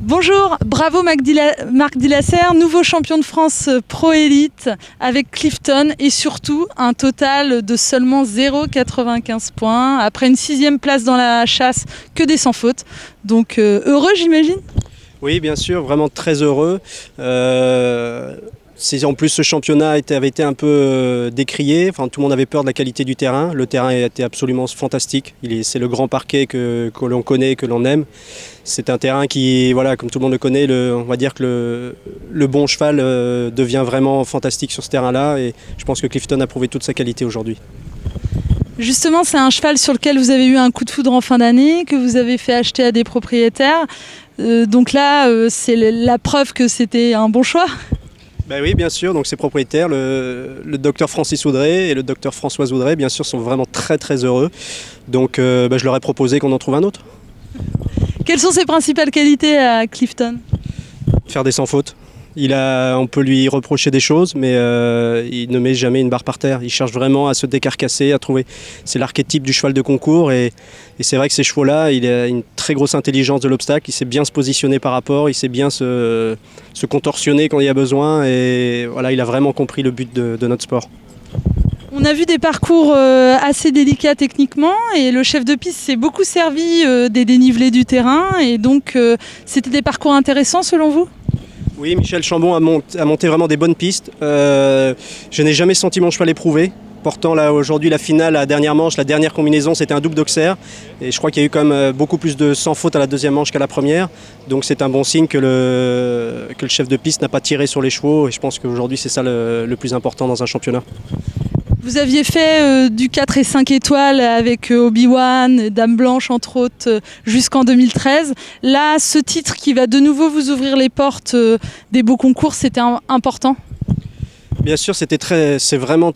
Bonjour, bravo Marc Dillasser, nouveau champion de France Pro Élite avec Clifton et surtout un total de seulement 0,95 points après une 6e place dans la chasse, que des sans faute. Donc heureux j'imagine? Oui, bien sûr, vraiment très heureux. En plus, ce championnat avait été un peu décrié. Enfin, tout le monde avait peur de la qualité du terrain. Le terrain était absolument fantastique. C'est le grand parquet que l'on connaît, que l'on aime. C'est un terrain qui, voilà, comme tout le monde le connaît, on va dire que le bon cheval devient vraiment fantastique sur ce terrain-là. Et je pense que Clifton a prouvé toute sa qualité aujourd'hui. Justement, c'est un cheval sur lequel vous avez eu un coup de foudre en fin d'année, que vous avez fait acheter à des propriétaires. Donc là, c'est la preuve que c'était un bon choix. Ben oui, bien sûr. Donc ces propriétaires, le docteur Francis Oudrey et le docteur Françoise Oudrey, bien sûr, sont vraiment très très heureux. Donc je leur ai proposé qu'on en trouve un autre. Quelles sont ses principales qualités à Clifton? Faire des sans fautes. On peut lui reprocher des choses, mais il ne met jamais une barre par terre. Il cherche vraiment à se décarcasser, à trouver. C'est l'archétype du cheval de concours et c'est vrai que ces chevaux-là, il a une très grosse intelligence de l'obstacle. Il sait bien se positionner par rapport, il sait bien se contorsionner quand il y a besoin et voilà, il a vraiment compris le but de notre sport. On a vu des parcours assez délicats techniquement et le chef de piste s'est beaucoup servi des dénivelés du terrain et donc c'était des parcours intéressants selon vous? Oui, Michel Chambon a monté vraiment des bonnes pistes. Je n'ai jamais senti mon cheval éprouvé. Pourtant, là, aujourd'hui, la finale, la dernière manche, la dernière combinaison, c'était un double d'Auxerre. Et je crois qu'il y a eu quand même beaucoup plus de sans faute à la deuxième manche qu'à la première. Donc c'est un bon signe que le chef de piste n'a pas tiré sur les chevaux. Et je pense qu'aujourd'hui, c'est ça le plus important dans un championnat. Vous aviez fait du 4 et 5 étoiles avec Obi-Wan, Dame Blanche entre autres, jusqu'en 2013. Là, ce titre qui va de nouveau vous ouvrir les portes des beaux concours, c'était important? Bien sûr, c'est vraiment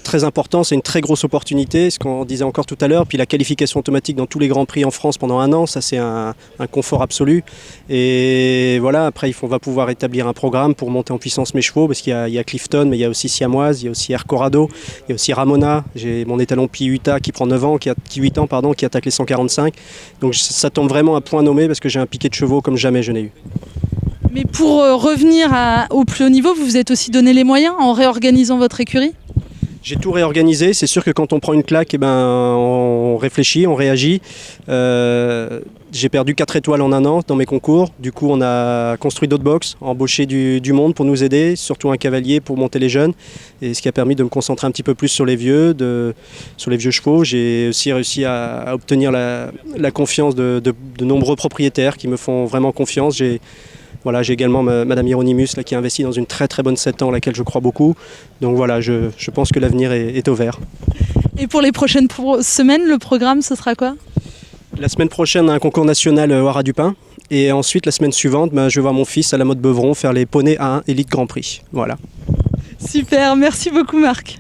très important, c'est une très grosse opportunité, ce qu'on disait encore tout à l'heure, puis la qualification automatique dans tous les grands prix en France pendant un an, ça c'est un confort absolu. Et voilà, après on va pouvoir établir un programme pour monter en puissance mes chevaux, parce qu'il y a Clifton, mais il y a aussi Siamoise, il y a aussi Air Corrado, il y a aussi Ramona, j'ai mon étalon Piuta qui prend 8 ans, qui attaque les 145. Donc ça tombe vraiment à point nommé parce que j'ai un piquet de chevaux comme jamais je n'ai eu. Mais pour revenir au plus haut niveau, vous vous êtes aussi donné les moyens en réorganisant votre écurie? J'ai tout réorganisé, c'est sûr que quand on prend une claque, on réfléchit, on réagit. J'ai perdu 4 étoiles en un an dans mes concours, du coup on a construit d'autres box, embauché du monde pour nous aider, surtout un cavalier pour monter les jeunes, et ce qui a permis de me concentrer un petit peu plus sur les vieux chevaux. J'ai aussi réussi à obtenir la confiance de nombreux propriétaires qui me font vraiment confiance. J'ai également Madame Hieronymus là, qui a investi dans une très très bonne 7 ans, à laquelle je crois beaucoup. Donc voilà, je pense que l'avenir est au vert. Et pour les prochaines semaines, le programme, ce sera quoi? La semaine prochaine, un concours national au Haras du Pin. Et ensuite, la semaine suivante, je vais voir mon fils à la Motte Beuvron faire les poneys A1 Elite Grand Prix. Voilà. Super, merci beaucoup Marc.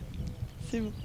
C'est bon.